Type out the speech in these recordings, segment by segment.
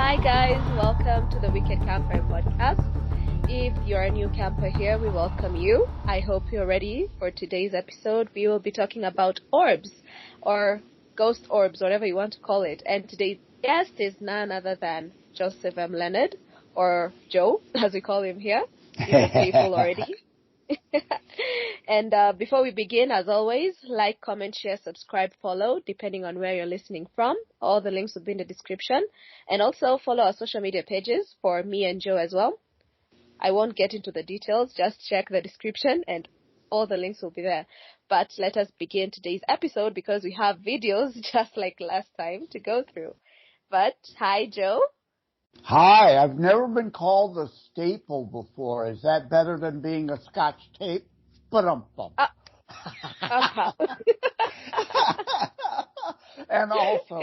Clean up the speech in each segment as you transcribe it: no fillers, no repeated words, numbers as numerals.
Hi guys, welcome to the Wicked Camper podcast. If you're a new camper here, we welcome you. I hope you're ready for today's episode. We will be talking about orbs or ghost orbs, whatever you want to call it. And today's guest is none other than Joseph M. Lenard, or Joe, as we call him here. You know, playful already. And before we begin, as always, like, comment, share, subscribe, follow, depending on where you're listening from. All the links will be in the description. And also follow our social media pages for me and Joe as well. I won't get into the details, just check the description and all the links will be there. But let us begin today's episode because we have videos just like last time to go through. But, hi Joe. Hi, I've never been called a staple before. Is that better than being a Scotch tape? Ba-dum-bum. And also,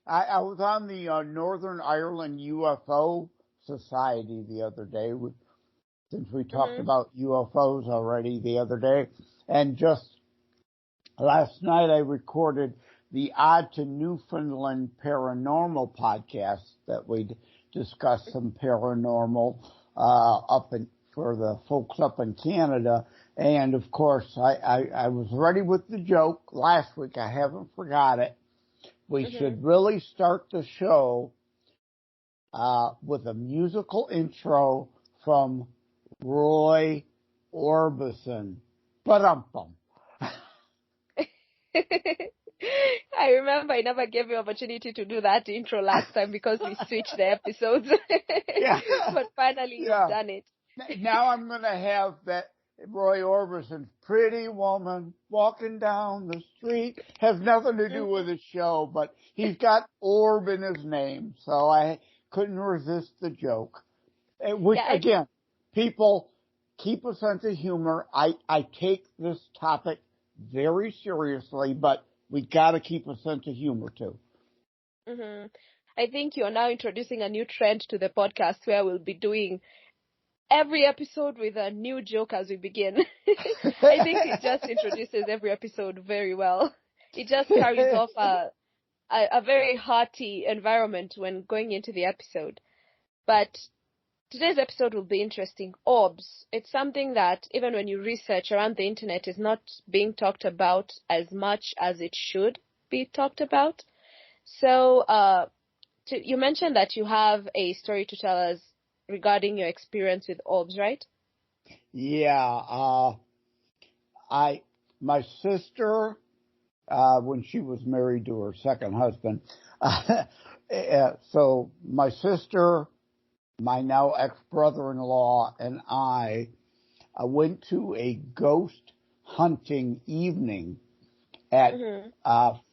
I was on the Northern Ireland UFO Society the other day, since we talked about UFOs already the other day. And just last night I recorded the Odd to Newfoundland Paranormal podcast that we discussed some paranormal for the folks up in Canada. And of course, I was ready with the joke last week. I haven't forgot it. We should really start the show with a musical intro from Roy Orbison. Ba-dum-bum. I remember I never gave you opportunity to do that intro last time because we switched the episodes. Yeah. But finally you've done it. Now I'm going to have that Roy Orbison's Pretty Woman Walking Down the Street. Has nothing to do with the show, but he's got Orb in his name, so I couldn't resist the joke. Again, people keep a sense of humor. I take this topic very seriously, but we got to keep a sense of humor too. I think you're now introducing a new trend to the podcast where we'll be doing every episode with a new joke as we begin. I think it just introduces every episode very well. It just carries off a very hearty environment when going into the episode. But today's episode will be interesting. Orbs. It's something that even when you research around the internet is not being talked about as much as it should be talked about. So you mentioned that you have a story to tell us regarding your experience with orbs, right? Yeah. My sister, when she was married to her second husband, so my sister, my now ex-brother-in-law, and I went to a ghost hunting evening at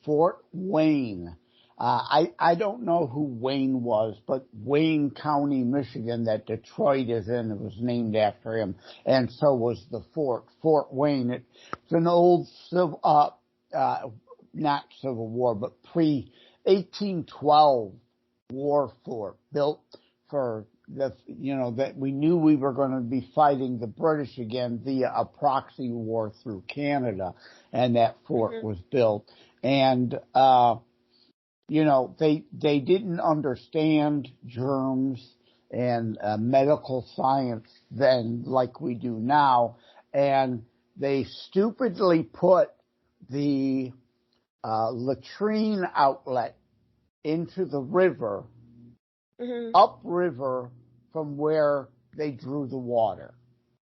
Fort Wayne. I don't know who Wayne was, but Wayne County, Michigan, that Detroit is in, it was named after him, and so was the fort, Fort Wayne. It's an old not Civil War, but pre-1812 war fort built for that we knew we were going to be fighting the British again via a proxy war through Canada, and that fort was built. And they didn't understand germs and medical science then like we do now, and they stupidly put the latrine outlet into the river, upriver from where they drew the water.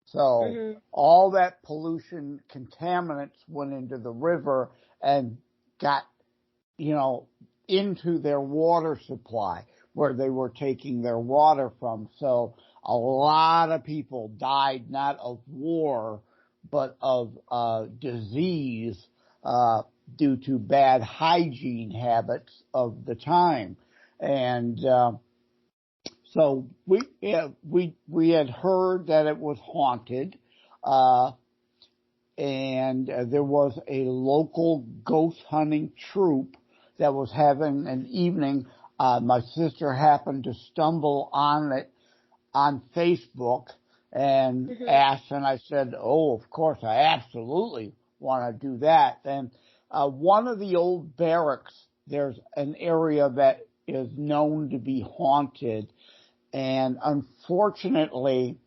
So all that pollution, contaminants went into the river and got, into their water supply where they were taking their water from. So a lot of people died not of war, but of disease due to bad hygiene habits of the time. And so we had heard that it was haunted, and there was a local ghost hunting troupe that was having an evening. My sister happened to stumble on it on Facebook and asked, and I said, "Oh, of course, I absolutely want to do that." And one of the old barracks, there's an area that is known to be haunted, and unfortunately,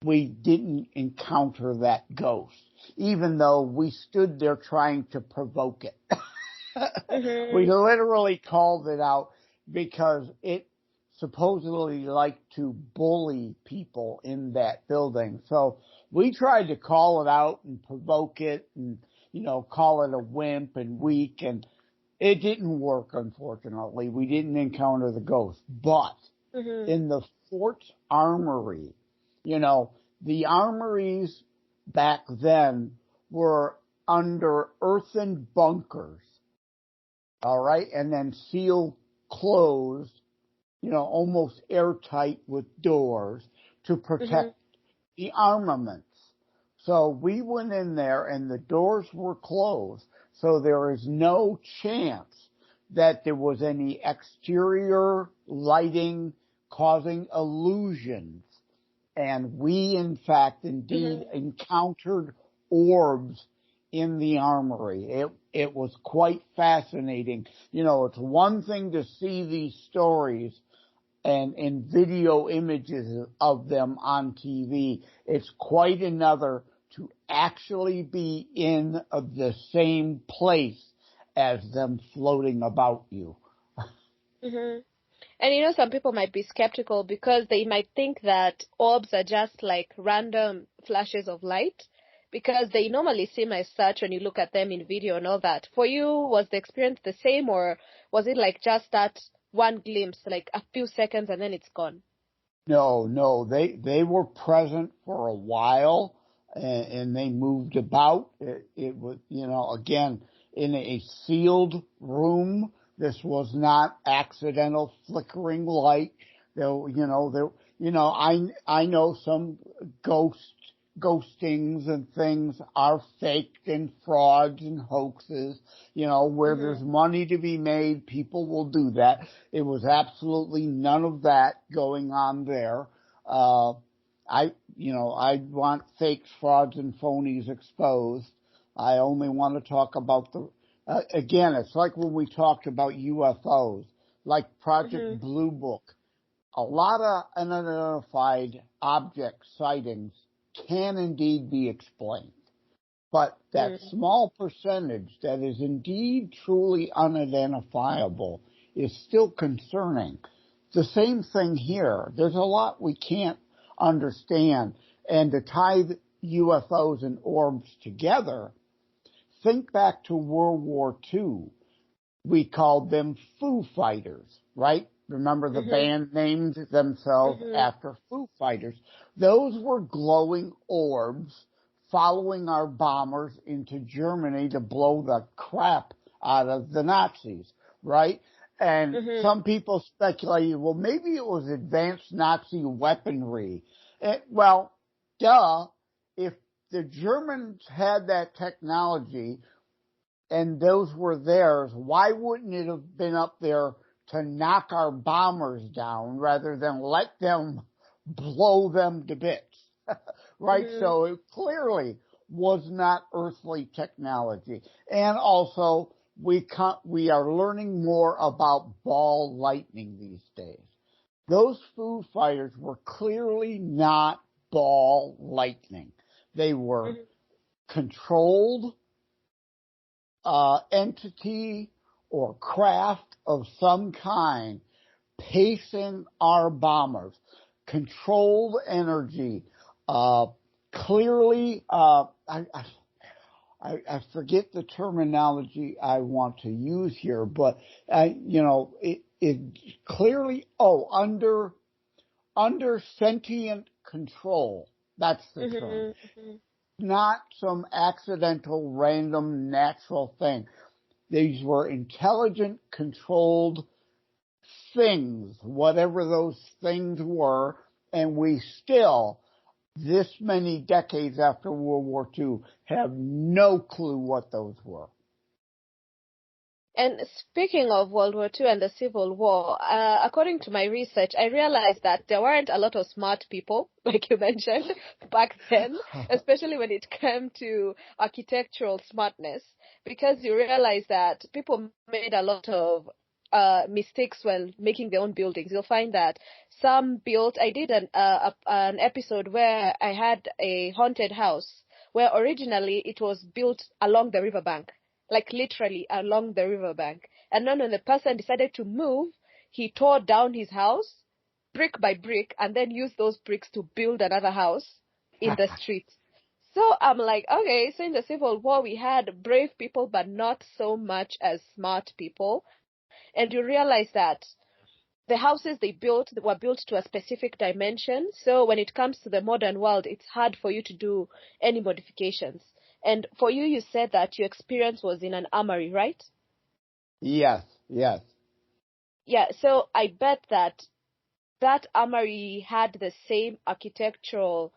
we didn't encounter that ghost, even though we stood there trying to provoke it. We literally called it out because it supposedly liked to bully people in that building. So we tried to call it out and provoke it and, call it a wimp and weak, and it didn't work, unfortunately. We didn't encounter the ghost. But in the Fort Armory, the armories back then were under earthen bunkers, all right, and then sealed closed, almost airtight with doors to protect the armaments. So we went in there and the doors were closed, so there is no chance that there was any exterior lighting causing illusions. And we, in fact, indeed encountered orbs in the armory. It was quite fascinating. It's one thing to see these stories and in video images of them on TV. It's quite another to actually be in the same place as them floating about you. And some people might be skeptical because they might think that orbs are just like random flashes of light, because they normally seem as such when you look at them in video and all that. For you, was the experience the same, or was it like just that one glimpse, like a few seconds and then it's gone? No, they were present for a while, and they moved about. It was, again, in a sealed room. This was not accidental flickering light. I know some ghostings and things are faked and frauds and hoaxes. Where there's money to be made, people will do that. It was absolutely none of that going on there. I want fakes, frauds, and phonies exposed. I only want to talk about again, it's like when we talked about UFOs, like Project Blue Book. A lot of unidentified object sightings can indeed be explained. But that small percentage that is indeed truly unidentifiable is still concerning. The same thing here. There's a lot we can't understand. And to tie UFOs and orbs together, think back to World War II. We called them Foo Fighters, right? Remember the band named themselves after Foo Fighters. Those were glowing orbs following our bombers into Germany to blow the crap out of the Nazis, right? And some people speculated, well, maybe it was advanced Nazi weaponry. Well, duh, if the Germans had that technology and those were theirs, why wouldn't it have been up there to knock our bombers down rather than let them blow them to bits? Right? So it clearly was not earthly technology. And also, we are learning more about ball lightning these days. Those Foo Fighters were clearly not ball lightning. They were controlled entity or craft of some kind pacing our bombers. Controlled energy. Clearly, I forget the terminology I want to use here, but it clearly under sentient control. That's the term. Not some accidental, random, natural thing. These were intelligent, controlled things, whatever those things were, and we still, this many decades after World War II, have no clue what those were. And speaking of World War II and the Civil War, according to my research, I realized that there weren't a lot of smart people, like you mentioned, back then, especially when it came to architectural smartness, because you realize that people made a lot of mistakes when making their own buildings. You'll find that some built. I did an episode where I had a haunted house where originally it was built along the riverbank, like literally along the riverbank. And then when the person decided to move, he tore down his house brick by brick and then used those bricks to build another house in the street. So I'm like, okay, so in the Civil War we had brave people, but not so much as smart people. And you realize that the houses they built were built to a specific dimension. So when it comes to the modern world, it's hard for you to do any modifications. And for you, you said that your experience was in an armory, right? Yes, yes. Yeah, so I bet that that armory had the same architectural,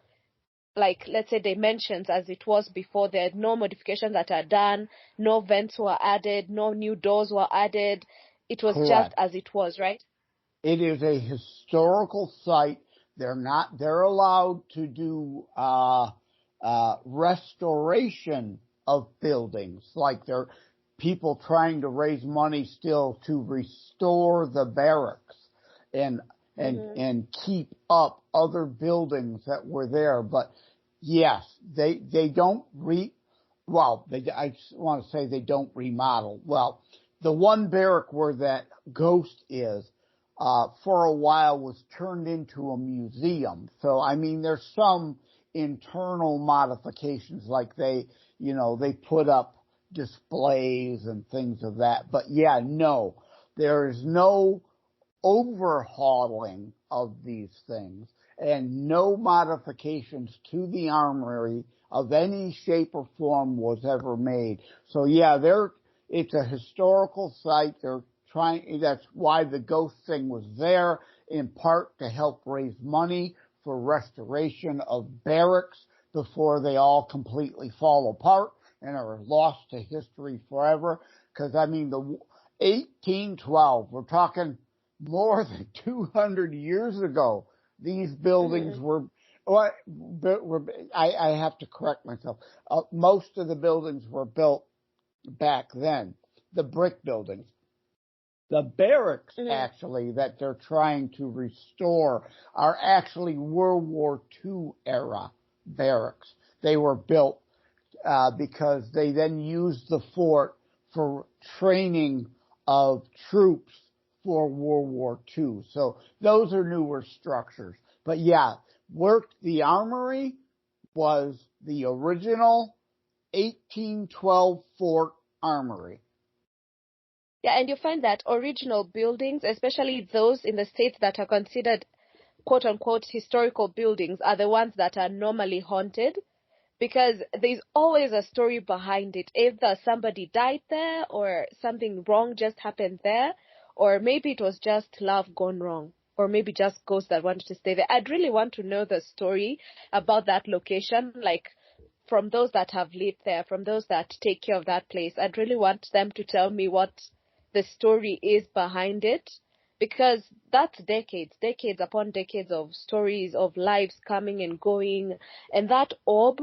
like, let's say, dimensions as it was before. There are no modifications that are done, no vents were added, no new doors were added. It was Correct. just as it was, right? It is a historical site. They're allowed to do restoration of buildings, like they're people trying to raise money still to restore the barracks and keep up other buildings that were there. But yes, they don't I want to say they don't remodel. Well, the one barrack where that ghost is, for a while was turned into a museum. So, I mean, there's some internal modifications, like they put up displays and things of that. But yeah, no, there is no overhauling of these things and no modifications to the armory of any shape or form was ever made. So yeah, it's a historical site. That's why the ghost thing was there, in part to help raise money for restoration of barracks before they all completely fall apart and are lost to history forever. Because, I mean, the 1812, we're talking more than 200 years ago, these buildings were, I have to correct myself. Most of the buildings were built back then, the brick buildings. The barracks, actually, that they're trying to restore are actually World War II era barracks. They were built because they then used the fort for training of troops for World War II. So those are newer structures. But yeah, the armory was the original 1812 fort armory. Yeah, and you find that original buildings, especially those in the states that are considered quote-unquote historical buildings, are the ones that are normally haunted, because there's always a story behind it. Either somebody died there, or something wrong just happened there, or maybe it was just love gone wrong, or maybe just ghosts that wanted to stay there. I'd really want to know the story about that location, like from those that have lived there, from those that take care of that place. I'd really want them to tell me what the story is behind it, because that's decades upon decades of stories of lives coming and going. And that orb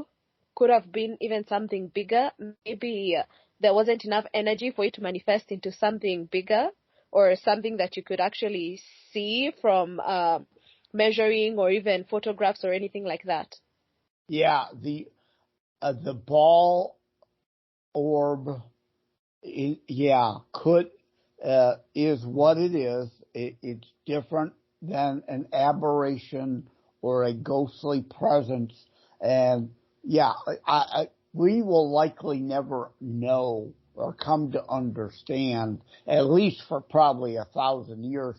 could have been even something bigger. Maybe there wasn't enough energy for it to manifest into something bigger, or something that you could actually see from measuring or even photographs or anything like that. Yeah, the ball orb, is what it is. It's different than an aberration or a ghostly presence. And yeah, we will likely never know or come to understand, at least for probably 1,000 years,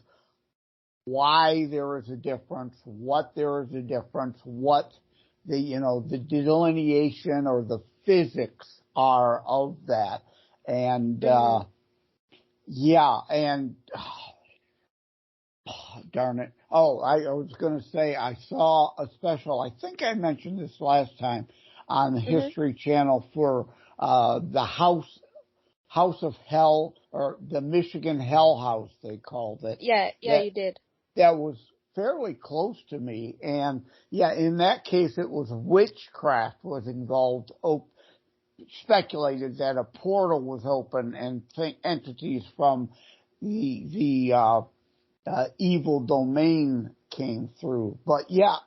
why there is a difference, what there is a difference, what the delineation or the physics are of that. And, darn it. Oh, I was going to say, I saw a special, I think I mentioned this last time, on the History Channel for the House of Hell, or the Michigan Hell House, they called it. Yeah, you did. That was fairly close to me. And yeah, in that case, it was witchcraft was involved. Speculated that a portal was open and entities from the evil domain came through. But yeah,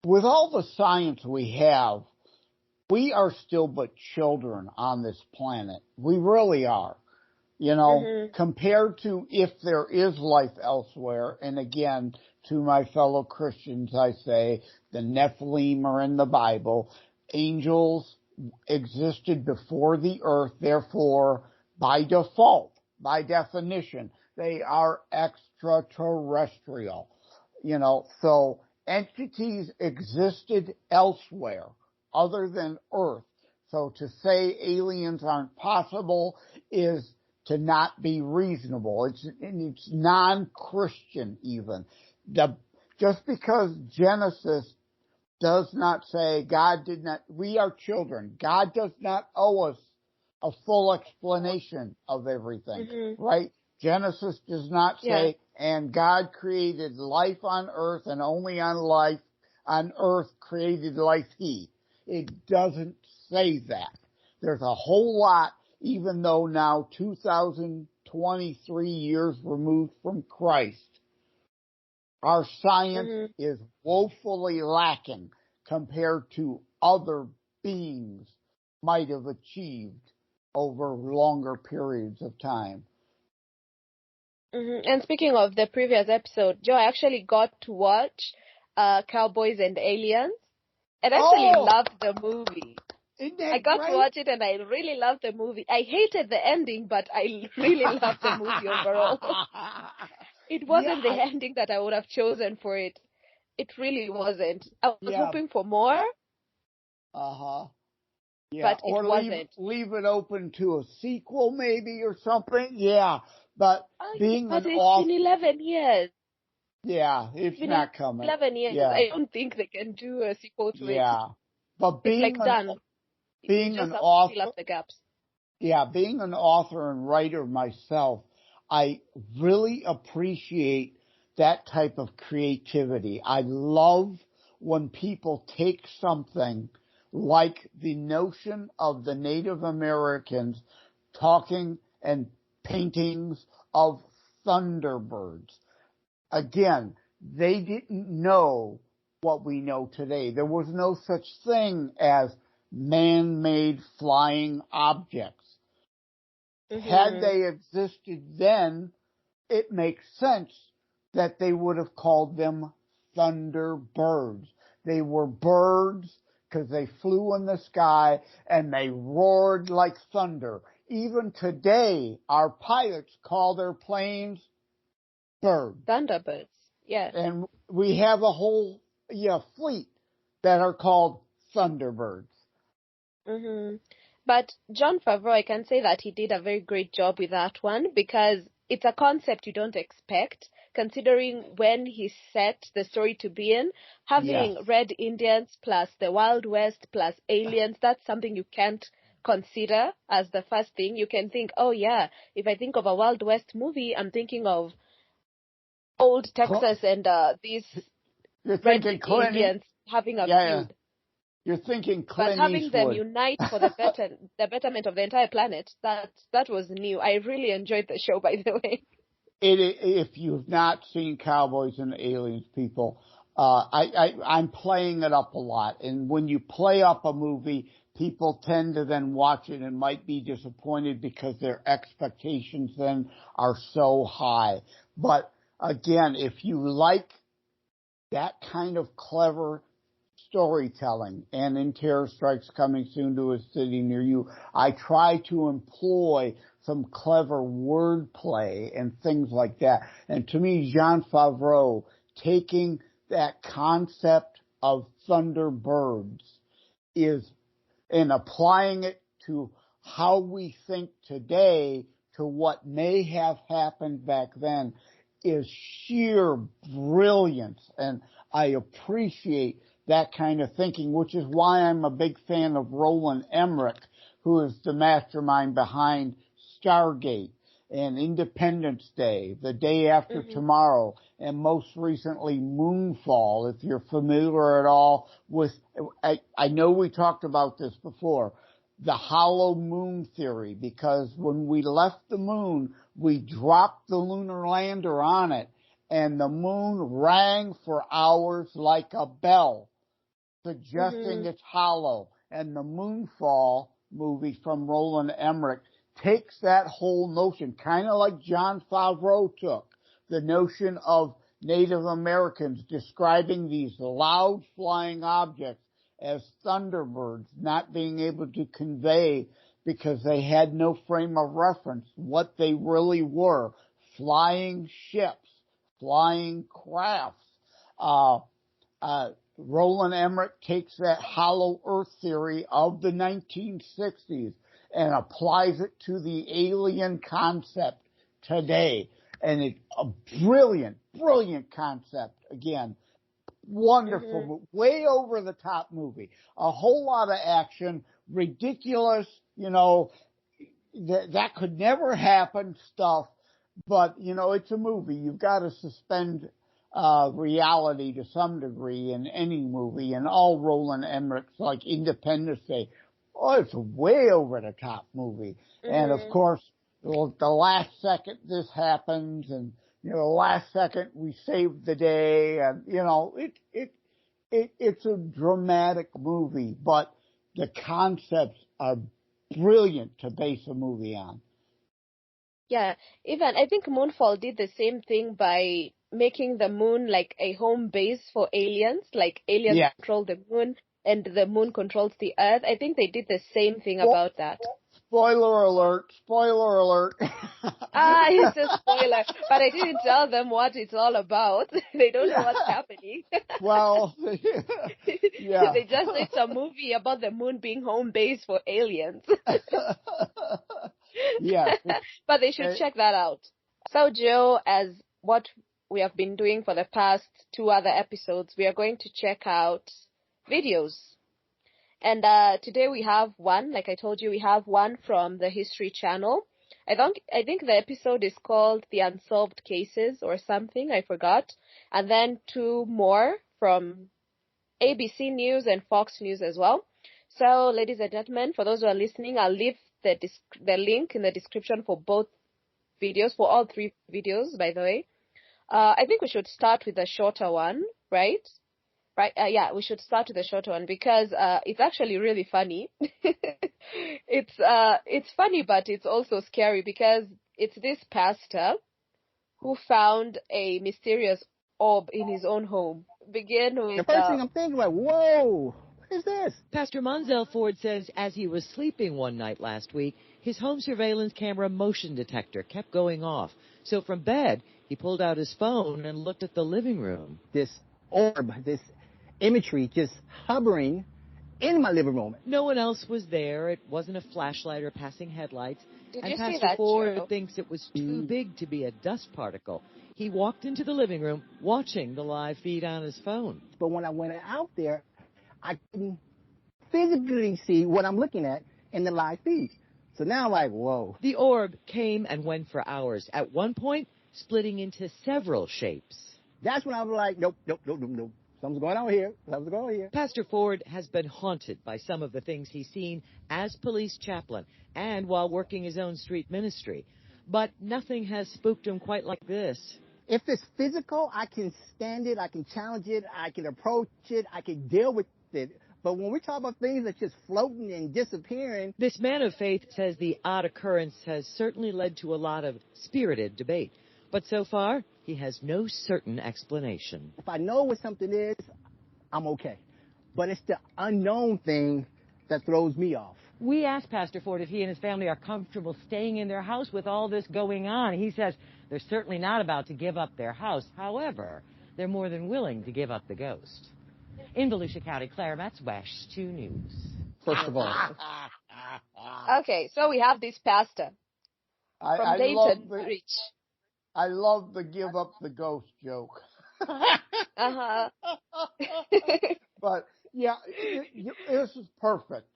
with all the science we have, we are still but children on this planet. We really are. You know, compared to if there is life elsewhere, and again, to my fellow Christians, I say the Nephilim are in the Bible. Angels existed before the earth, therefore, by default, by definition, they are extraterrestrial. You know, so entities existed elsewhere other than Earth. So to say aliens aren't possible is to not be reasonable. It's non-Christian even. Just because Genesis does not say God did not, we are children. God does not owe us a full explanation of everything, right? Genesis does not say, and God created life on earth and only on earth created life he. It doesn't say that. There's a whole lot, even though now 2023 years removed from Christ, our science is woefully lacking compared to other beings might have achieved over longer periods of time. And speaking of the previous episode, Joe, I actually got to watch Cowboys and Aliens, and I actually loved the movie. I got to watch it, and I really loved the movie. I hated the ending, but I really loved the movie overall. It wasn't the ending that I would have chosen for it. It really wasn't. I was hoping for more. Yeah, but or it wasn't. Leave it open to a sequel maybe or something. Yeah, but being but an it's been 11 years. Yeah, it's not coming. 11 years. Yeah. I don't think they can do a sequel to it. Yeah, but being it's like done. Being just an author, fill up the gaps. Yeah, being an author and writer myself, I really appreciate that type of creativity. I love when people take something like the notion of the Native Americans talking and paintings of thunderbirds. Again, they didn't know what we know today. There was no such thing as man-made flying objects. Had they existed then, it makes sense that they would have called them thunderbirds. They were birds because they flew in the sky and they roared like thunder. Even today, our pilots call their planes birds. Thunderbirds, yes. And we have a whole fleet that are called thunderbirds. But Jon Favreau, I can say that he did a very great job with that one because it's a concept you don't expect, considering when he set the story to be in. Having Red Indians plus the Wild West plus aliens, that's something you can't consider as the first thing. You can think, oh yeah, if I think of a Wild West movie, I'm thinking of old Texas and these Red Indians having a feud. You're thinking Clint But having Eastwood. them unite for the betterment of the entire planet, that was new. I really enjoyed the show, by the way. If you've not seen Cowboys and Aliens, people, I'm playing it up a lot. And when you play up a movie, people tend to then watch it and might be disappointed because their expectations then are so high. But again, if you like that kind of clever storytelling, and in Terror Strikes Coming Soon to a City Near You, I try to employ some clever wordplay and things like that. And to me, Jon Favreau taking that concept of Thunderbirds and applying it to how we think today to what may have happened back then is sheer brilliance. And I appreciate that kind of thinking, which is why I'm a big fan of Roland Emmerich, who is the mastermind behind Stargate and Independence Day, The Day After Tomorrow, and most recently Moonfall. If you're familiar at all with, I know we talked about this before, the hollow moon theory, because when we left the moon, we dropped the lunar lander on it, and the moon rang for hours like a bell, suggesting it's hollow. And the Moonfall movie from Roland Emmerich takes that whole notion, kind of like Jon Favreau took, the notion of Native Americans describing these loud flying objects as thunderbirds, not being able to convey, because they had no frame of reference, what they really were: flying ships, flying crafts. Roland Emmerich takes that hollow earth theory of the 1960s and applies it to the alien concept today. And it's a brilliant, brilliant concept. Again, wonderful, way over the top movie. A whole lot of action, ridiculous, that could never happen stuff. But, it's a movie. You've got to suspend reality to some degree in any movie, and all Roland Emmerich's, like Independence Day. Oh, it's a way over the top movie. And of course, the last second this happens, and the last second we save the day, and it's a dramatic movie, but the concepts are brilliant to base a movie on. Yeah, even I think Moonfall did the same thing by making the moon like a home base for aliens, like aliens control the moon and the moon controls the earth. I think they did the same thing about that. Spoiler alert, spoiler alert. It's a spoiler, but I didn't tell them what it's all about. They don't know what's happening. Well, yeah. They just say it's a movie about the moon being home base for aliens. Yeah. But they should check that out. So, Joe, as what we have been doing for the past 2 other episodes, we are going to check out videos. And today we have one, like I told you, we have one from the History Channel. I think the episode is called The Unsolved Cases or something, I forgot. And then 2 more from ABC News and Fox News as well. So, ladies and gentlemen, for those who are listening, I'll leave the link in the description for both videos, for all 3 videos, by the way. I think we should start with the shorter one, right? Right? Yeah, we should start with the shorter one because it's actually really funny. It's funny, but it's also scary because it's this pastor who found a mysterious orb in his own home. Begin with the first thing I'm thinking about. Whoa. What is this? Pastor Monzel Ford says as he was sleeping one night last week, his home surveillance camera motion detector kept going off. So from bed, he pulled out his phone and looked at the living room. This orb, this imagery just hovering in my living room. No one else was there. It wasn't a flashlight or passing headlights. Did and you Pastor see that, Ford Joe? thinks it was too big to be a dust particle. He walked into the living room watching the live feed on his phone. But when I went out there, I couldn't physically see what I'm looking at in the live feed. So now I'm like, whoa. The orb came and went for hours, at one point splitting into several shapes. That's when I was like, nope. Something's going on here. Pastor Ford has been haunted by some of the things he's seen as police chaplain and while working his own street ministry. But nothing has spooked him quite like this. If it's physical, I can stand it, I can challenge it, I can approach it, I can deal with it. But when we talk about things that's just floating and disappearing... This man of faith says the odd occurrence has certainly led to a lot of spirited debate. But so far, he has no certain explanation. If I know what something is, I'm okay. But it's the unknown thing that throws me off. We asked Pastor Ford if he and his family are comfortable staying in their house with all this going on. He says they're certainly not about to give up their house. However, they're more than willing to give up the ghost. In Volusia County, Claire Metz, WESH 2 News. First of all. Okay, so we have this pastor from Dayton Reach. I love the give up the ghost joke. But, yeah, this is perfect.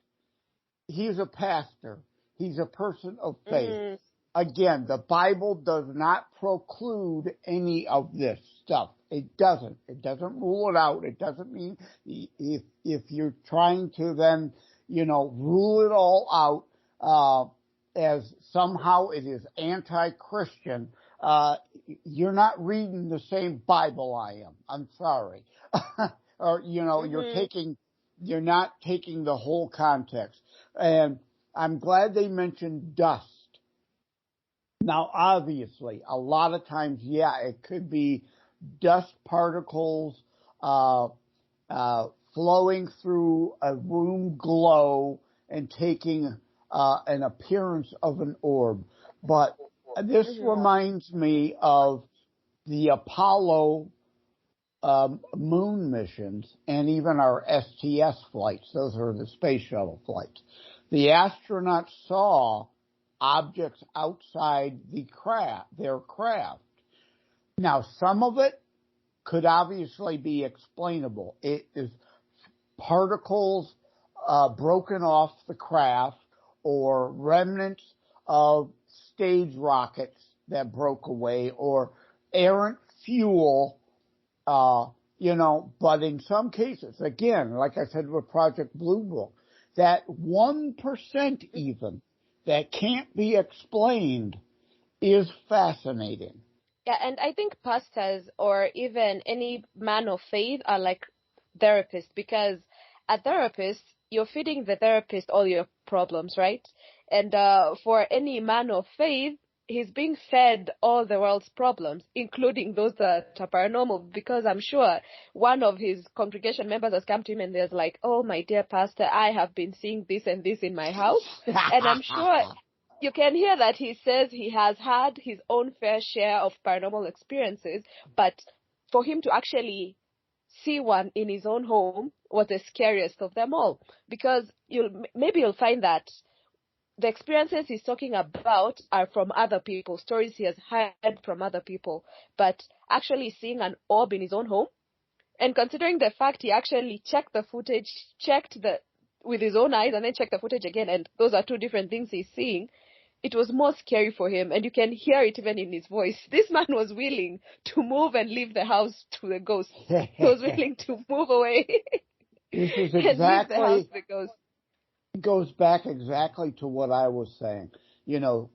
He's a pastor. He's a person of faith. Again, the Bible does not preclude any of this stuff. It doesn't. It doesn't rule it out. It doesn't mean if you're trying to then, rule it all out as somehow it is anti-Christian, you're not reading the same Bible I am. I'm sorry. Or, you're not taking the whole context. And I'm glad they mentioned dust. Now, obviously, a lot of times, it could be dust particles flowing through a room glow and taking an appearance of an orb. But this reminds me of the Apollo moon missions and even our STS flights. Those are the space shuttle flights. The astronauts saw objects outside their craft. Now, some of it could obviously be explainable. It is particles broken off the craft or remnants of stage rockets that broke away or errant fuel, but in some cases, again, like I said with Project Blue Book, that 1% even that can't be explained is fascinating. Yeah, and I think pastors or even any man of faith are like therapists, because a therapist, you're feeding the therapist all your problems, right? And for any man of faith, he's being fed all the world's problems, including those that are paranormal, because I'm sure one of his congregation members has come to him and there's like, oh, my dear pastor, I have been seeing this and this in my house. And I'm sure you can hear that he says he has had his own fair share of paranormal experiences, but for him to actually see one in his own home was the scariest of them all, because you'll find that the experiences he's talking about are from other people, stories he has heard from other people, but actually seeing an orb in his own home, and considering the fact he actually checked the footage, with his own eyes and then checked the footage again, and those are two different things he's seeing, it was more scary for him, and you can hear it even in his voice. This man was willing to move and leave the house to the ghost. He was willing to move away This is and leave the house to the ghost. Goes back exactly to what I was saying.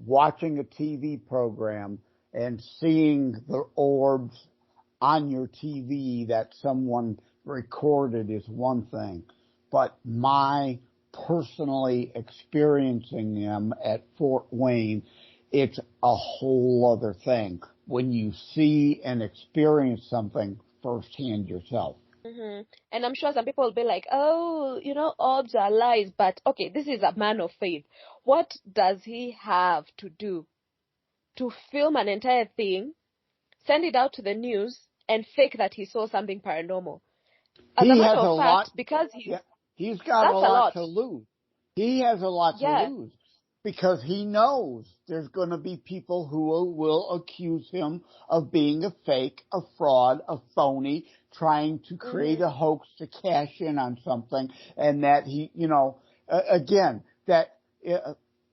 Watching a TV program and seeing the orbs on your TV that someone recorded is one thing, but my personally experiencing them at Fort Wayne, it's a whole other thing when you see and experience something firsthand yourself. Mm-hmm. And I'm sure some people will be like, oh, orbs are lies. But okay, this is a man of faith. What does he have to do to film an entire thing, send it out to the news, and fake that he saw something paranormal? As a matter of fact, because he's got a lot to lose. He has a lot to lose because he knows there's going to be people who will accuse him of being a fake, a fraud, a phony, trying to create a hoax to cash in on something, and that he, again, that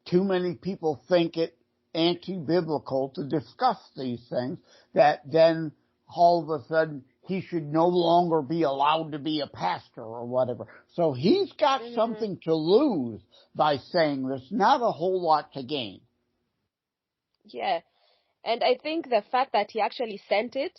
too many people think it anti-biblical to discuss these things, that then all of a sudden he should no longer be allowed to be a pastor or whatever. So he's got something to lose by saying there's not a whole lot to gain. Yeah. And I think the fact that he actually sent it,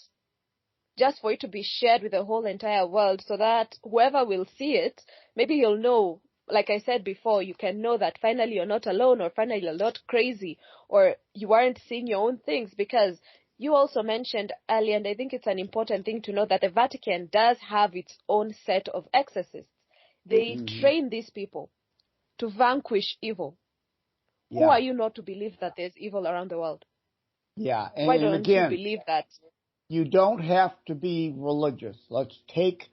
just for it to be shared with the whole entire world, so that whoever will see it, maybe he'll know, like I said before, you can know that finally you're not alone, or finally you're not crazy, or you aren't seeing your own things, because you also mentioned earlier, and I think it's an important thing to know, that the Vatican does have its own set of exorcists. They train these people to vanquish evil. Yeah. Who are you not to believe that there's evil around the world? Yeah. Why don't you believe that? You don't have to be religious. Let's take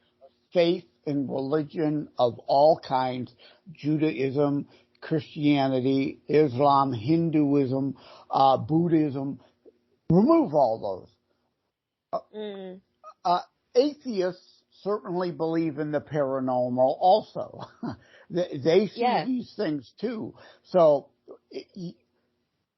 faith and religion of all kinds, Judaism, Christianity, Islam, Hinduism, Buddhism. Remove all those. Atheists certainly believe in the paranormal also. They see these things too. So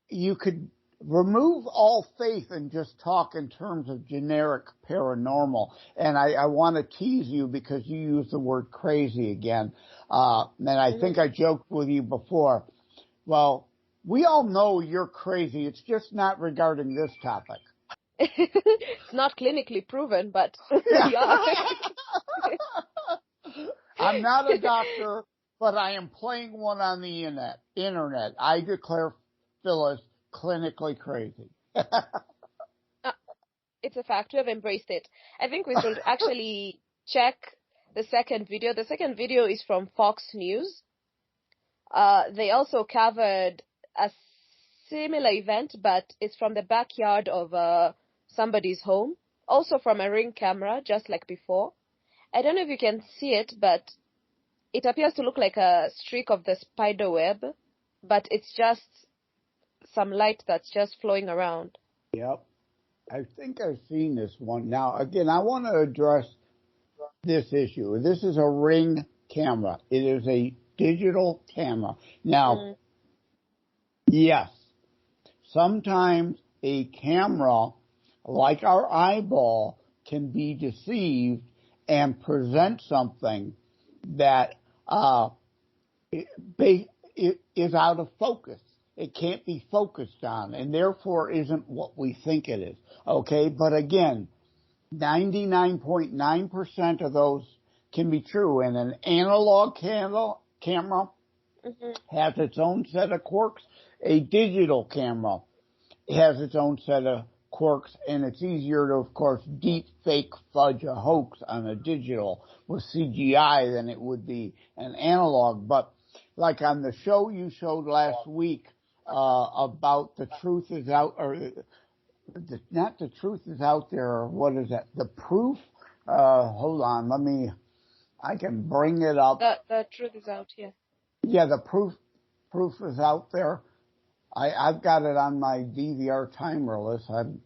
you could remove all faith and just talk in terms of generic paranormal. And I want to tease you because you used the word crazy again. And I think I joked with you before. Well, we all know you're crazy. It's just not regarding this topic. It's not clinically proven, but yeah. I'm not a doctor, but I am playing one on the internet. I declare Phyllis clinically crazy. It's a fact. We have embraced it. I think we should actually check the second video. The second video is from Fox News. They also covered a similar event, but it's from the backyard of somebody's home, also from a Ring camera, just like before. I don't know if you can see it, but it appears to look like a streak of the spider web, but it's just some light that's just flowing around. Yep. I think I've seen this one. Now, again, I want to address this issue. This is a Ring camera. It is a digital camera. Now, yes, sometimes a camera, like our eyeball, can be deceived and present something that it is out of focus. It can't be focused on, and therefore isn't what we think it is. Okay, but again, 99.9% of those can be true, and an analog camera has its own set of quirks. A digital camera has its own set of quirks, and it's easier to, of course, deep fake fudge a hoax on a digital with CGI than it would be an analog. But like on the show you showed last week about the truth is out, or not the truth is out there, or what is that? The proof? Hold on, I can bring it up. The truth is out, yeah. Yeah, the proof is out there. I've got it on my DVR timer list. I'm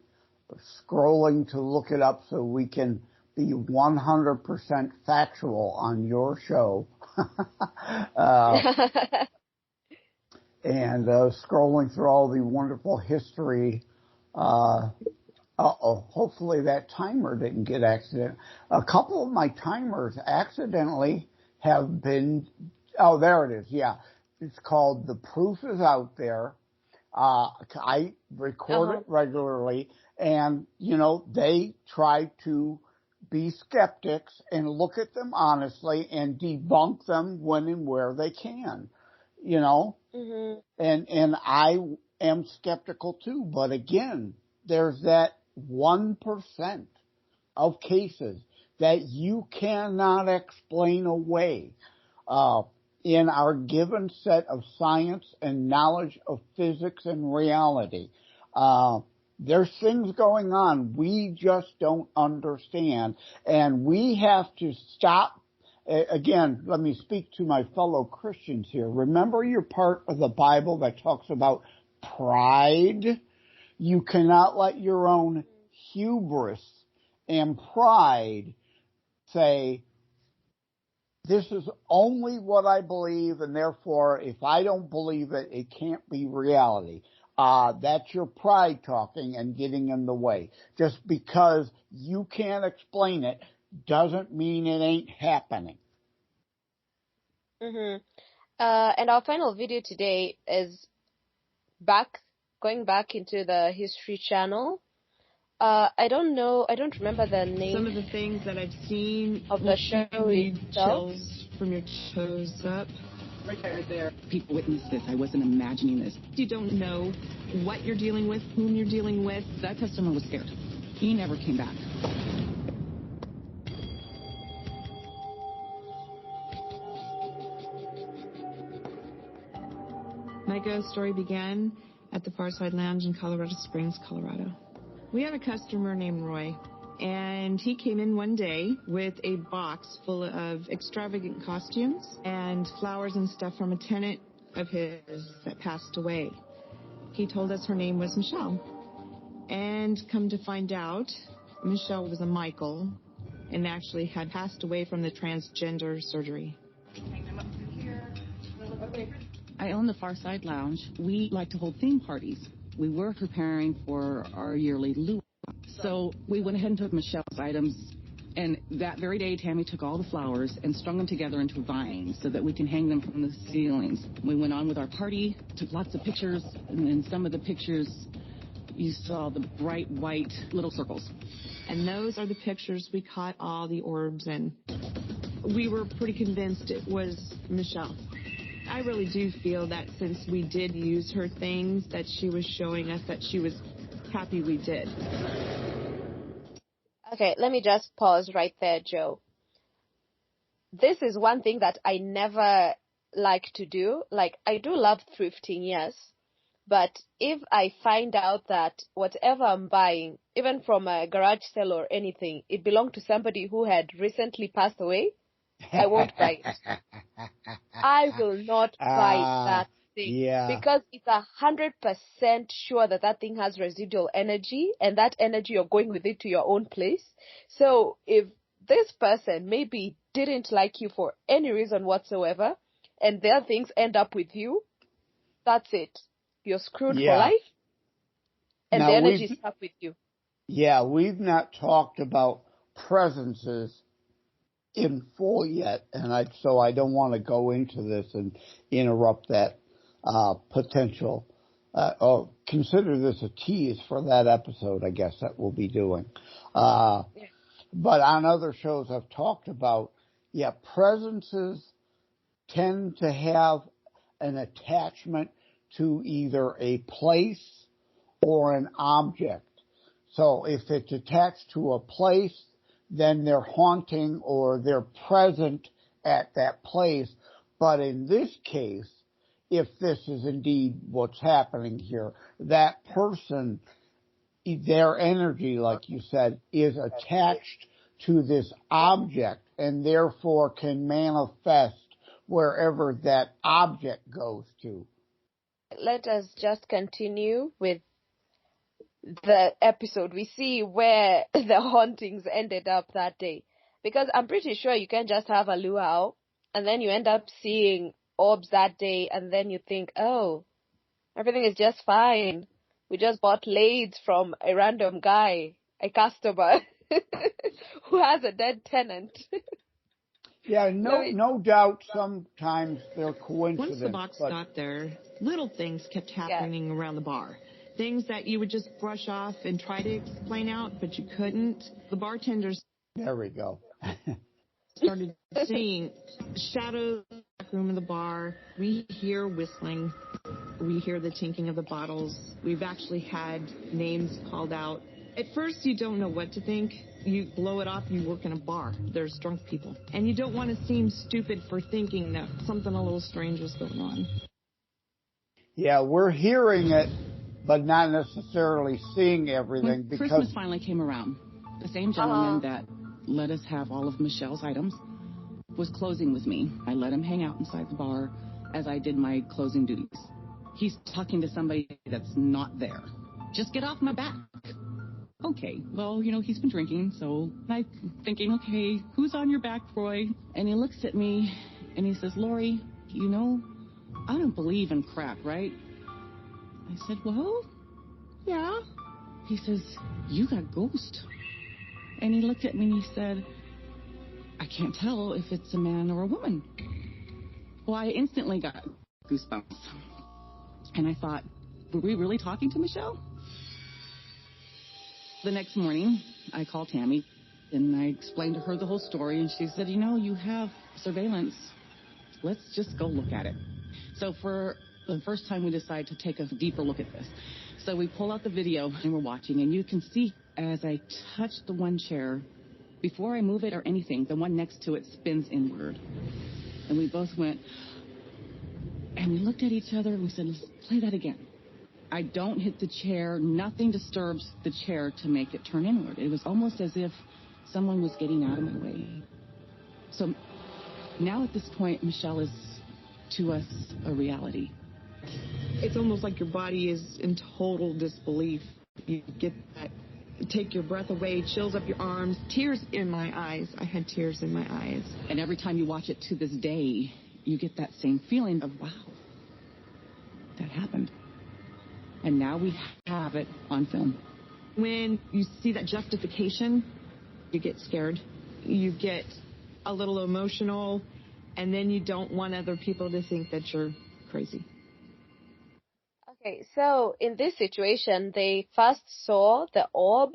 scrolling to look it up so we can be 100% factual on your show. And scrolling through all the wonderful history. Hopefully that timer didn't get accident. A couple of my timers accidentally have been, there it is, yeah. It's called The Proof is Out There. I record it regularly, and, they try to be skeptics and look at them honestly and debunk them when and where they can, and I am skeptical too, but again, there's that 1% of cases that you cannot explain away, in our given set of science and knowledge of physics and reality. There's things going on we just don't understand, and we have to stop. Again, let me speak to my fellow Christians here. Remember your part of the Bible that talks about pride? You cannot let your own hubris and pride say, this is only what I believe, and therefore, if I don't believe it, it can't be reality. That's your pride talking and getting in the way. Just because you can't explain it doesn't mean it ain't happening. And our final video today is going back into the History Channel. I don't remember the name. Some of the things that I've seen of the show itself. Chills from your toes up. Right there. People witnessed this. I wasn't imagining this. You don't know what you're dealing with, whom you're dealing with. That customer was scared. He never came back. My ghost story began at the Farside Lounge in Colorado Springs, Colorado. We had a customer named Roy, and he came in one day with a box full of extravagant costumes and flowers and stuff from a tenant of his that passed away. He told us her name was Michelle. And come to find out, Michelle was a Michael and actually had passed away from the transgender surgery. I own the Farside Lounge. We like to hold theme parties. We were preparing for our yearly luau. So we went ahead and took Michelle's items. And that very day, Tammy took all the flowers and strung them together into vines so that we can hang them from the ceilings. We went on with our party, took lots of pictures, and in some of the pictures, you saw the bright white little circles. And those are the pictures we caught all the orbs in. We were pretty convinced it was Michelle. I really do feel that since we did use her things, that she was showing us that she was happy we did. Okay, let me just pause right there, Joe. This is one thing that I never like to do. Like, I do love thrifting, yes. But if I find out that whatever I'm buying, even from a garage sale or anything, it belonged to somebody who had recently passed away, I won't buy it. I will not buy that thing. Yeah. Because it's 100% sure that that thing has residual energy, and that energy you're going with it to your own place. So if this person maybe didn't like you for any reason whatsoever, and their things end up with you, that's it. You're screwed for life, and now the energy is stuck with you. Yeah, we've not talked about presences in full yet, and so I don't want to go into this and interrupt that potential. Or consider this a tease for that episode, I guess, that we'll be doing. But on other shows I've talked about, presences tend to have an attachment to either a place or an object. So if it's attached to a place, then they're haunting or they're present at that place. But in this case, if this is indeed what's happening here, that person, their energy, like you said, is attached to this object and therefore can manifest wherever that object goes to. Let us just continue with the episode. We see where the hauntings ended up that day. Because I'm pretty sure you can just have a luau and then you end up seeing orbs that day and then you think, oh, everything is just fine. We just bought lades from a random guy, a customer who has a dead tenant. Yeah, no doubt sometimes they're coincidences. Once the box got there, little things kept happening around the bar. Things that you would just brush off and try to explain out, but you couldn't. The bartenders... There we go. ...started seeing shadows in the back room of the bar. We hear whistling. We hear the tinking of the bottles. We've actually had names called out. At first, you don't know what to think. You blow it off, you work in a bar. There's drunk people. And you don't want to seem stupid for thinking that something a little strange is going on. Yeah, we're hearing it, but not necessarily seeing everything. When Christmas finally came around, the same gentleman that let us have all of Michelle's items was closing with me. I let him hang out inside the bar as I did my closing duties. He's talking to somebody that's not there. Just get off my back. Okay, well, he's been drinking, so I'm thinking, okay, who's on your back, Roy? And he looks at me, and he says, Lori, I don't believe in crap, right? I said, well, yeah. He says, you got ghost. And he looked at me, and he said, I can't tell if it's a man or a woman. Well, I instantly got goosebumps. And I thought, were we really talking to Michelle? The next morning, I called Tammy, and I explained to her the whole story, and she said, you have surveillance. Let's just go look at it. So for the first time, we decided to take a deeper look at this. So we pull out the video, and we're watching, and you can see as I touch the one chair, before I move it or anything, the one next to it spins inward. And we both went, and we looked at each other, and we said, let's play that again. I don't hit the chair. Nothing disturbs the chair to make it turn inward. It was almost as if someone was getting out of my way. So now at this point, Michelle is, to us, a reality. It's almost like your body is in total disbelief. You get that, take your breath away, chills up your arms, tears in my eyes. I had tears in my eyes. And every time you watch it to this day, you get that same feeling of, wow, that happened. And now we have it on film. When you see that justification, you get scared. You get a little emotional, and then you don't want other people to think that you're crazy. Okay, so in this situation, they first saw the orb,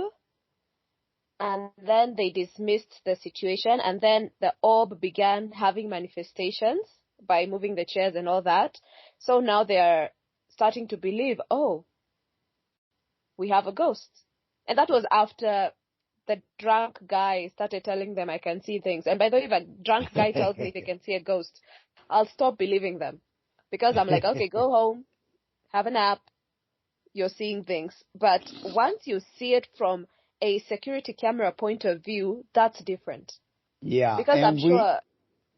and then they dismissed the situation, and then the orb began having manifestations by moving the chairs and all that. So now they are starting to believe, oh, we have a ghost. And that was after the drunk guy started telling them I can see things. And by the way, if a drunk guy tells me they can see a ghost, I'll stop believing them. Because I'm like, okay, go home, have a nap, you're seeing things. But once you see it from a security camera point of view, that's different. Yeah. Because I'm sure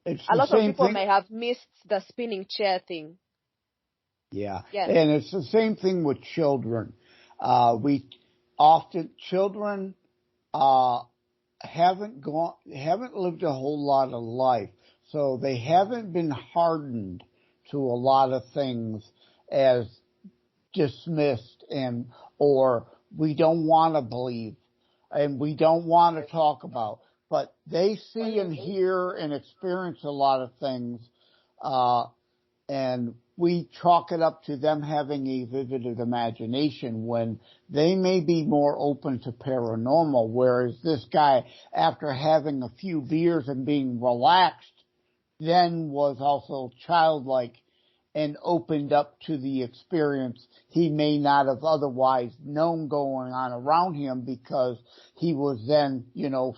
a lot of people thing. may have missed the spinning chair thing. Yeah. Yes. And it's the same thing with children. Children haven't lived a whole lot of life, so they haven't been hardened to a lot of things as dismissed or we don't want to believe and we don't want to talk about. But they see and hear and experience a lot of things, and we chalk it up to them having a vivid imagination when they may be more open to paranormal, whereas this guy, after having a few beers and being relaxed, then was also childlike and opened up to the experience he may not have otherwise known going on around him because he was then,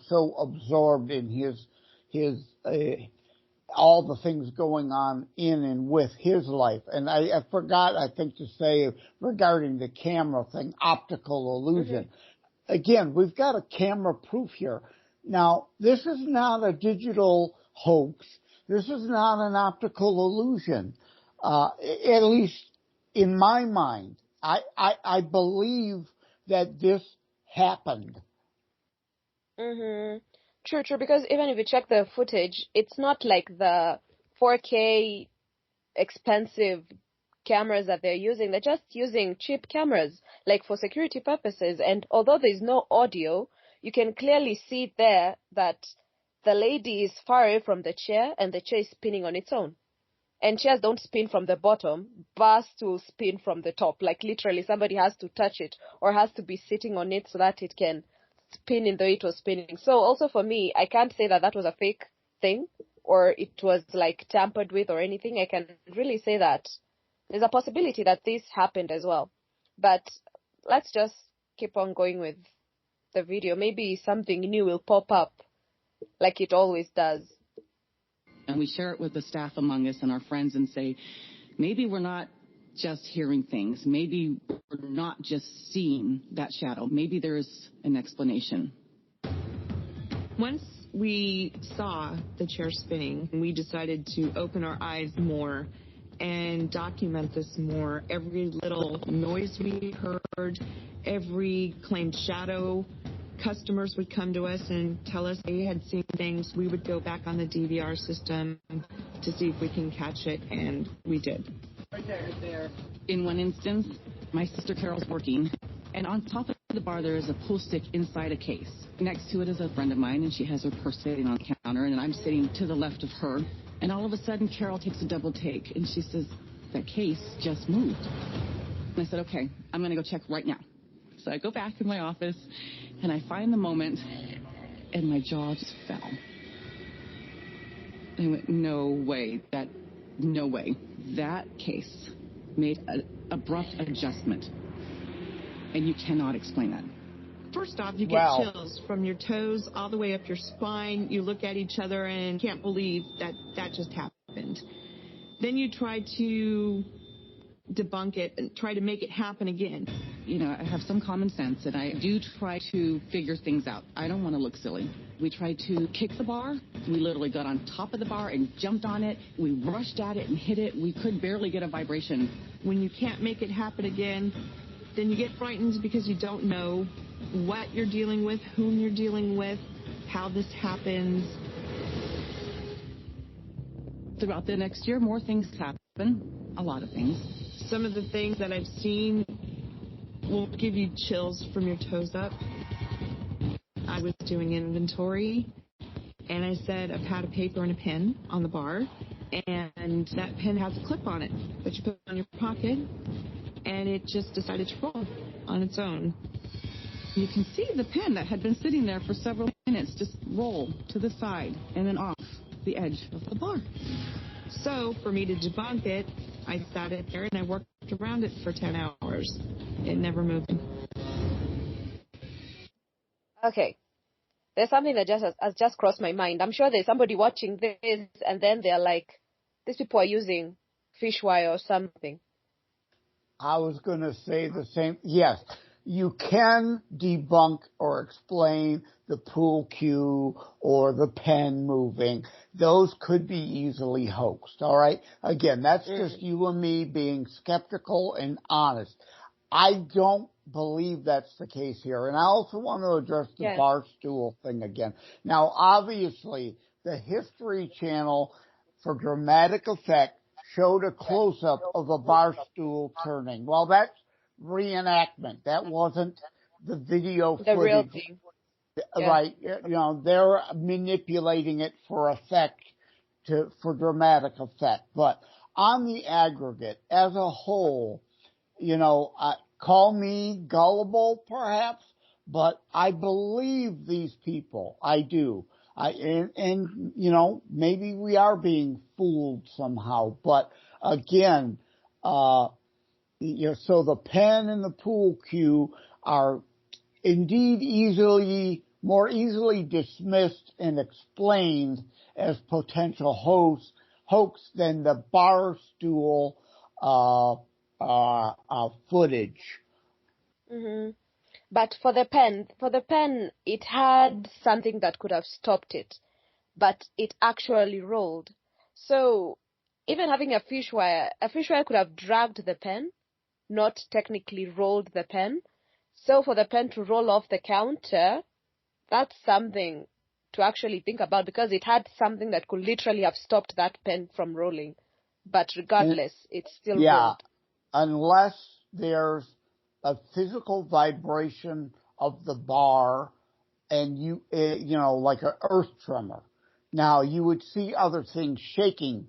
so absorbed in his all the things going on in and with his life. And I forgot, I think, to say regarding the camera thing, optical illusion. Mm-hmm. Again, we've got a camera proof here. Now, this is not a digital hoax. This is not an optical illusion. At least in my mind, I believe that this happened. Mm-hmm. True, because even if you check the footage, it's not like the 4K expensive cameras that they're using. They're just using cheap cameras, like for security purposes. And although there's no audio, you can clearly see there that the lady is far away from the chair and the chair is spinning on its own. And chairs don't spin from the bottom, bars will spin from the top. Like literally somebody has to touch it or has to be sitting on it so that it can spin in the way it was spinning. So also for me, I can't say that was a fake thing or it was like tampered with or anything. I can really say that there's a possibility that this happened as well. But let's just keep on going with the video. Maybe something new will pop up like it always does. And we share it with the staff among us and our friends and say, maybe we're not just hearing things. Maybe we're not just seeing that shadow. Maybe there's an explanation. Once we saw the chair spinning, we decided to open our eyes more and document this more. Every little noise we heard, every claimed shadow. Customers would come to us and tell us they had seen things. We would go back on the DVR system to see if we can catch it, and we did. Right there. In one instance, my sister Carol's working, and on top of the bar there is a pool stick inside a case. Next to it is a friend of mine, and she has her purse sitting on the counter, and I'm sitting to the left of her. And all of a sudden, Carol takes a double take, and she says, that case just moved. And I said, okay, I'm going to go check right now. So I go back in my office, and I find the moment, and my jaw just fell. I went, no way. That case made an abrupt adjustment, and you cannot explain that. First off, you get chills from your toes all the way up your spine. You look at each other and can't believe that just happened. Then you try to debunk it and try to make it happen again. I have some common sense, and I do try to figure things out. I don't want to look silly. We tried to kick the bar. We literally got on top of the bar and jumped on it. We rushed at it and hit it. We could barely get a vibration. When you can't make it happen again, then you get frightened because you don't know what you're dealing with, whom you're dealing with, how this happens. Throughout the next year, more things happen. A lot of things. Some of the things that I've seen will give you chills from your toes up. I was doing inventory, and I said a pad of paper and a pen on the bar, and that pen has a clip on it that you put on your pocket, and it just decided to roll on its own. You can see the pen that had been sitting there for several minutes just roll to the side and then off the edge of the bar. So for me to debunk it, I sat it there and I worked around it for 10 hours. It never moved. Okay. There's something that has just crossed my mind. I'm sure there's somebody watching this and then they're like, these people are using fish wire or something. I was going to say the same. Yes, you can debunk or explain the pool cue or the pen moving. Those could be easily hoaxed, all right? Again, that's just you and me being skeptical and honest. I don't believe that's the case here. And I also want to address the bar stool thing again. Now, obviously, the History Channel, for dramatic effect, showed a close-up of a bar stool turning. Well, that's reenactment. That wasn't the video footage. The real thing. Right. You know, they're manipulating it for effect, for dramatic effect. But on the aggregate, as a whole, you know, call me gullible perhaps, but I believe these people. I do. And you know, maybe we are being fooled somehow. But again, you know, so the pen and the pool cue are indeed more easily dismissed and explained as potential hoax than the bar stool footage. Mm-hmm. But for the pen, it had something that could have stopped it, but it actually rolled. So even having a fish wire could have dragged the pen, not technically rolled the pen. So for the pen to roll off the counter, that's something to actually think about, because it had something that could literally have stopped that pen from rolling. But regardless, it still rolled. Unless there's a physical vibration of the bar and you know, like an earth tremor. Now, you would see other things shaking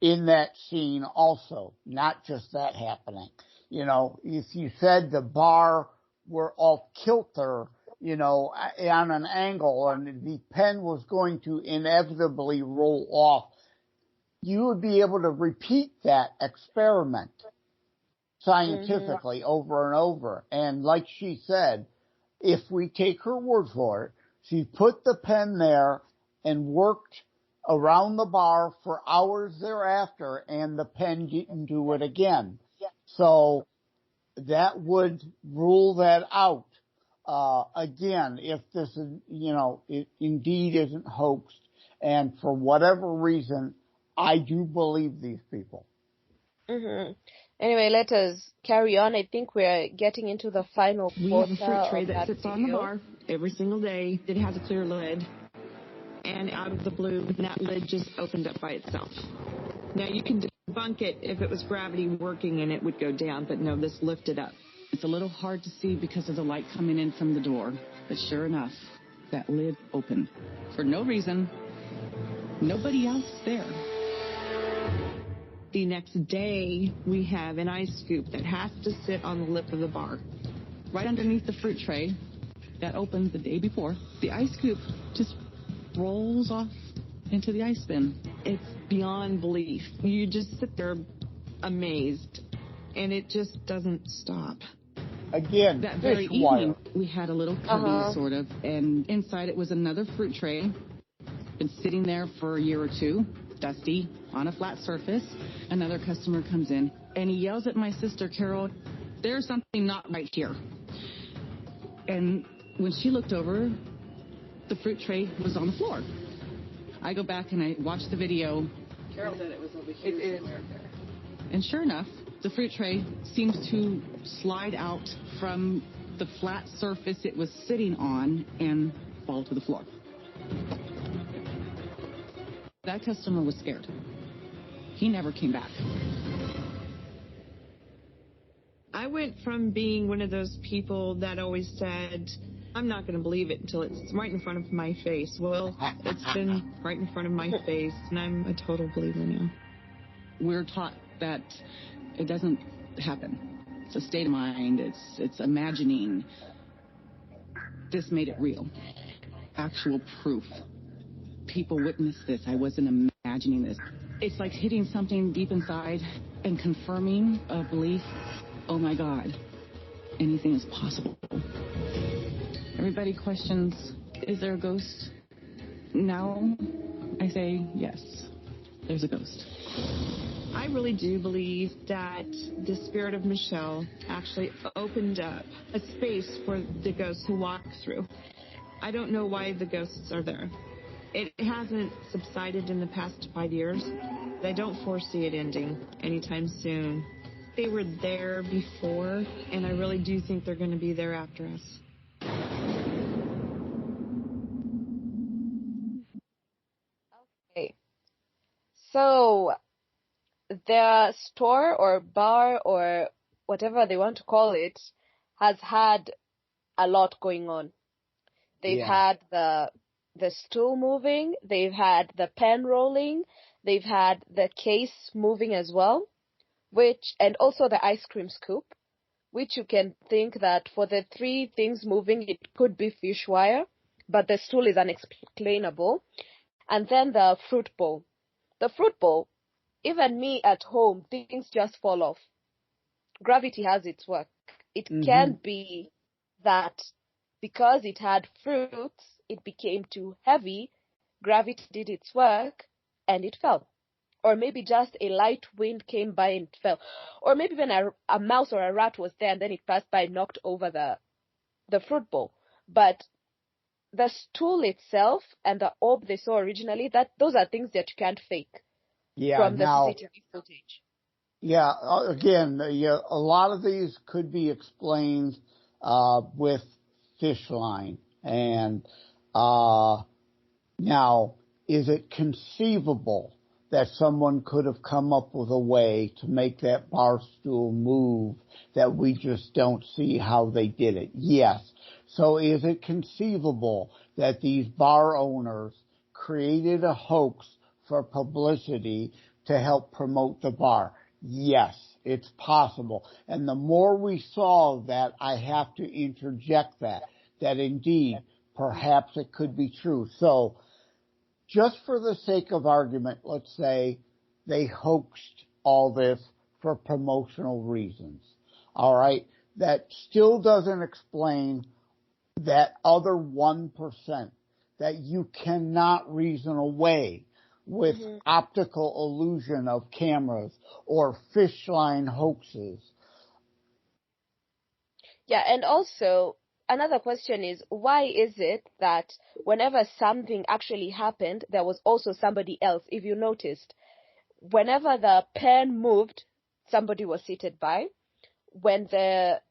in that scene also, not just that happening. You know, if you said the bar were off kilter, you know, on an angle, and the pen was going to inevitably roll off, you would be able to repeat that experiment scientifically over and over. And like she said, if we take her word for it, she put the pen there and worked around the bar for hours thereafter, and the pen didn't do it again. So that would rule that out. Again, if this is, you know, it indeed isn't hoaxed, and for whatever reason, I do believe these people. Mm-hmm. Anyway, let us carry on. I think we're getting into the final quarter. We have a fruit tray that sits video on the bar every single day. It has a clear lid. And out of the blue, that lid just opened up by itself. Now, you can debunk it if it was gravity working and it would go down, but no, this lifted up. It's a little hard to see because of the light coming in from the door. But sure enough, that lid opened. For no reason. Nobody else there. The next day, we have an ice scoop that has to sit on the lip of the bar. Right underneath the fruit tray that opened the day before, the ice scoop just rolls off into the ice bin. It's beyond belief. You just sit there amazed, and it just doesn't stop. Again, that very evening, we had a little cubby, sort of, and inside it was another fruit tray. Been sitting there for a year or two, dusty, on a flat surface. Another customer comes in, and he yells at my sister, Carol, "There's something not right here." And when she looked over, the fruit tray was on the floor. I go back and I watch the video. Carol said it was over here somewhere. And sure enough, the fruit tray seems to slide out from the flat surface it was sitting on and fall to the floor. That customer was scared. He never came back. I I went from being one of those people that always said, I'm not going to believe it until it's right in front of my face. Well, it's been right in front of my face, and I'm a total believer now. We're taught that it doesn't happen. It's a state of mind. It's imagining. This made it real. Actual proof. People witnessed this. I wasn't imagining this. It's like hitting something deep inside and confirming a belief. Oh my God, anything is possible. Everybody questions, is there a ghost? Now I say yes, there's a ghost. I really do believe that the spirit of Michelle actually opened up a space for the ghosts to walk through. I don't know why the ghosts are there. It hasn't subsided in the past 5 years. I don't foresee it ending anytime soon. They were there before, and I really do think they're going to be there after us. Okay. So, their store or bar or whatever they want to call it has had a lot going on. They've had the stool moving, they've had the pen rolling, they've had the case moving as well, and also the ice cream scoop, which you can think that for the three things moving, it could be fish wire, but the stool is unexplainable. And then the fruit bowl. The fruit bowl, even me at home, things just fall off. Gravity has its work. It can be that because it had fruits, it became too heavy, gravity did its work, and it fell. Or maybe just a light wind came by and it fell. Or maybe when a mouse or a rat was there and then it passed by and knocked over the fruit bowl. But the stool itself and the orb they saw originally, those are things that you can't fake from the CCTV footage. Yeah, again, a lot of these could be explained with fish line. And now, is it conceivable that someone could have come up with a way to make that bar stool move that we just don't see how they did it? Yes. So is it conceivable that these bar owners created a hoax for publicity to help promote the bar? Yes, it's possible. And the more we solve that, I have to interject that indeed, perhaps it could be true. So, just for the sake of argument, let's say they hoaxed all this for promotional reasons. All right? That still doesn't explain that other 1% that you cannot reason away with optical illusion of cameras or fish line hoaxes. Yeah, and also another question is, why is it that whenever something actually happened, there was also somebody else? If you noticed, whenever the pen moved, somebody was seated by. When the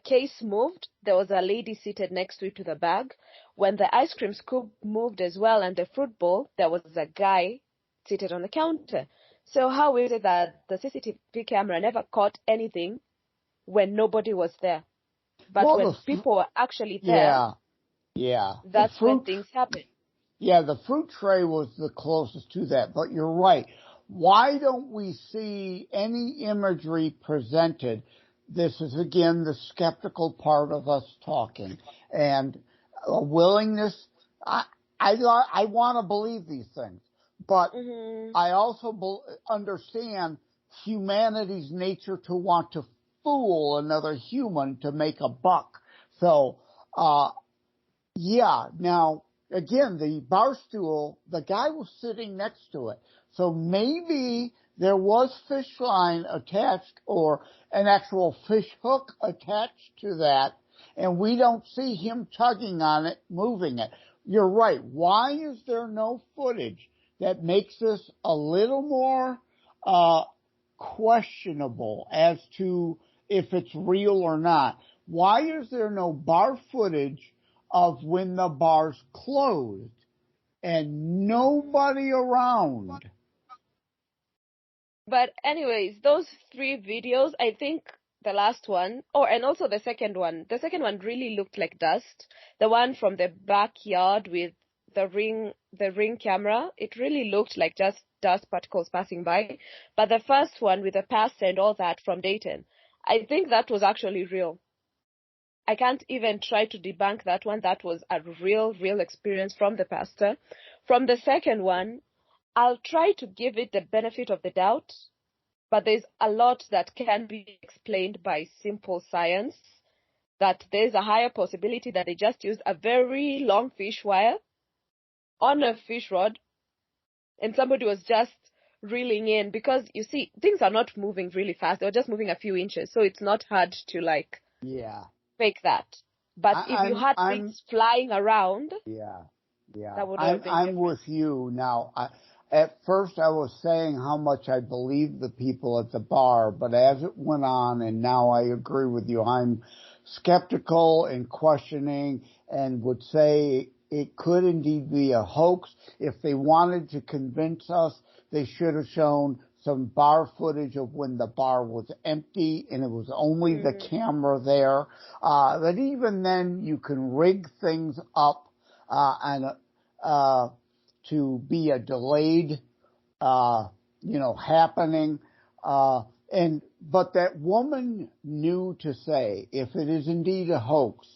case moved, there was a lady seated next to it with a bag. When the ice cream scoop moved as well and the fruit bowl, there was a guy seated on the counter. So how is it that the CCTV camera never caught anything when nobody was there? But when people were actually there, that's when things happen. Yeah, the fruit tray was the closest to that, but you're right. Why don't we see any imagery presented? This is, again, the skeptical part of us talking. And a willingness, I want to believe these things, but I also understand humanity's nature to want to fool another human to make a buck. So, yeah, now, again, the bar stool, the guy was sitting next to it. So maybe there was fish line attached or an actual fish hook attached to that, and we don't see him tugging on it, moving it. You're right. Why is there no footage that makes this a little more questionable as to if it's real or not? Why is there no bar footage of when the bar's closed and nobody around? But anyways, those three videos, I think the last one. Oh, and also the second one. The second one really looked like dust. The one from the backyard with the ring camera, it really looked like just dust particles passing by. But the first one with the pastor and all that from Dayton, I think that was actually real. I can't even try to debunk that one. That was a real experience from the pastor. From the second one, I'll try to give it the benefit of the doubt, but there's a lot that can be explained by simple science, that there's a higher possibility that they just used a very long fish wire on a fish rod and somebody was just reeling in, because you see, things are not moving really fast. They're just moving a few inches. So it's not hard to fake that. But if you had things flying around, that would have been I'm with you now. At first, I was saying how much I believed the people at the bar, but as it went on, and now I agree with you, I'm skeptical and questioning, and would say it could indeed be a hoax. If they wanted to convince us, they should have shown some bar footage of when the bar was empty and it was only the camera there. That even then you can rig things up and to be a delayed, happening. But that woman knew to say, if it is indeed a hoax,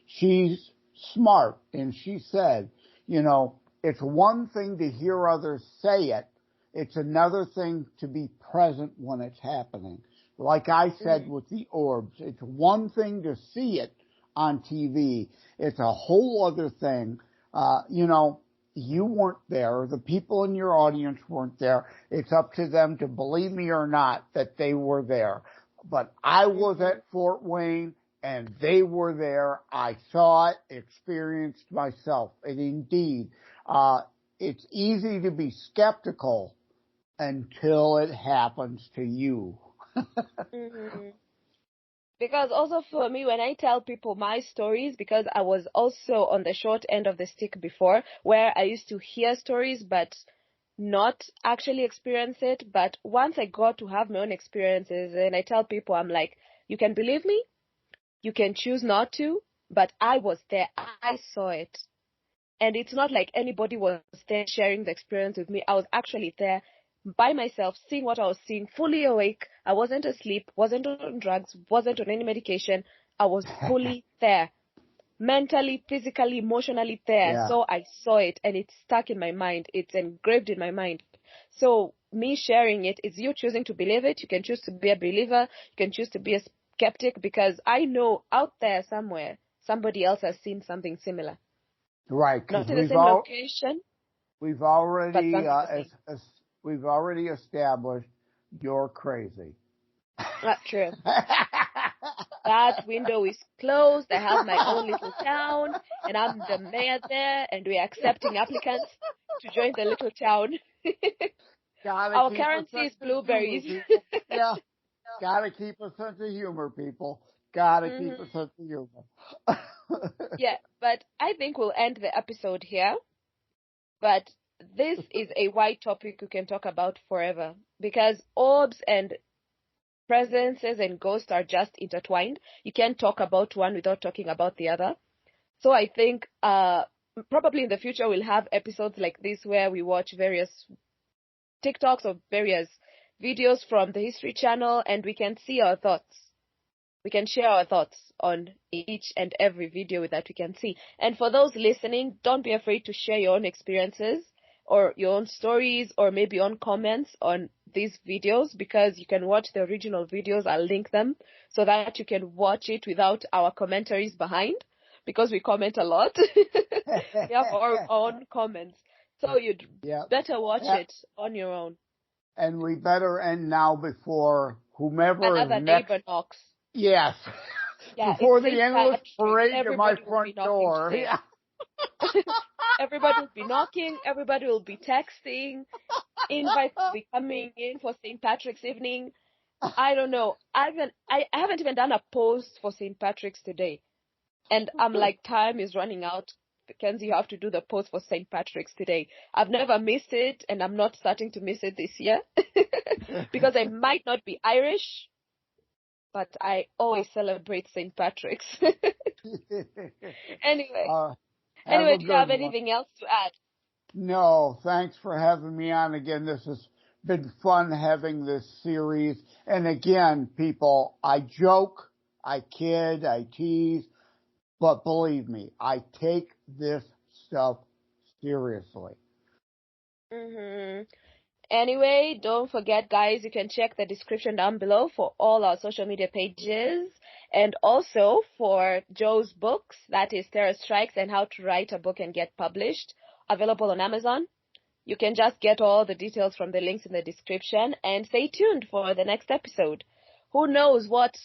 she's smart, and she said, it's one thing to hear others say it, it's another thing to be present when it's happening. Like I said with the Orbs, it's one thing to see it on TV. It's a whole other thing. You weren't there. The people in your audience weren't there. It's up to them to believe me or not that they were there. But I was at Fort Wayne, and they were there. I saw it, experienced myself. And indeed, it's easy to be skeptical until it happens to you. Because also for me, when I tell people my stories, because I was also on the short end of the stick before, where I used to hear stories but not actually experience it. But once I got to have my own experiences, and I tell people, I'm like, you can believe me, you can choose not to, but I was there. I saw it. And it's not like anybody was there sharing the experience with me. I was actually there by myself, seeing what I was seeing, fully awake. I wasn't asleep, wasn't on drugs, wasn't on any medication. I was fully there. Mentally, physically, emotionally there. Yeah. So I saw it, and it's stuck in my mind. It's engraved in my mind. So me sharing it is you choosing to believe it. You can choose to be a believer. You can choose to be a skeptic, because I know out there somewhere somebody else has seen something similar. Right. Not in the same location. We've already established you're crazy. Not true. That window is closed. I have my own little town, and I'm the mayor there, and we're accepting applicants to join the little town. Our currency is blueberries. Yeah. Gotta keep a sense of humor, people. Gotta keep a sense of humor. Yeah, but I think we'll end the episode here. But this is a wide topic we can talk about forever, because orbs and presences and ghosts are just intertwined. You can't talk about one without talking about the other. So I think probably in the future we'll have episodes like this where we watch various TikToks or various videos from the History Channel, and we can see our thoughts. We can share our thoughts on each and every video that we can see. And for those listening, don't be afraid to share your own experiences or your own stories or maybe your own comments on these videos, because you can watch the original videos. I'll link them so that you can watch it without our commentaries behind, because we comment a lot. We have our own comments. So you'd better watch it on your own. And we better end now before whomever another neighbor knocks. Yes. Yeah, before the endless parade to my front door. Yeah. Everybody will be knocking. Everybody will be texting. Invites will be coming in for St. Patrick's evening. I don't know. I haven't even done a post for St. Patrick's today. And I'm like, time is running out. Kenzie, you have to do the post for St. Patrick's today. I've never missed it, and I'm not starting to miss it this year because I might not be Irish. but I always celebrate St. Patrick's. Anyway, do you have anything else to add? No, thanks for having me on again. This has been fun having this series. And again, people, I joke, I kid, I tease, but believe me, I take this stuff seriously. Anyway, don't forget, guys, you can check the description down below for all our social media pages and also for Joe's books, that is Terror Strikes and How to Write a Book and Get Published, available on Amazon. You can just get all the details from the links in the description and stay tuned for the next episode. Who knows what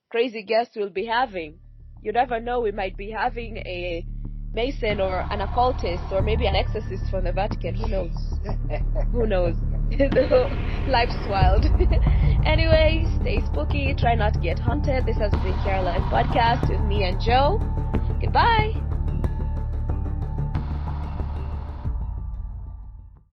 crazy guest we'll be having? You never know, we might be having a Mason or an occultist or maybe an exorcist from the Vatican. Who knows? Who knows? Life's wild. Anyway, stay spooky, try not to get haunted. This has been Caroline Podcast with me and Joe. Goodbye.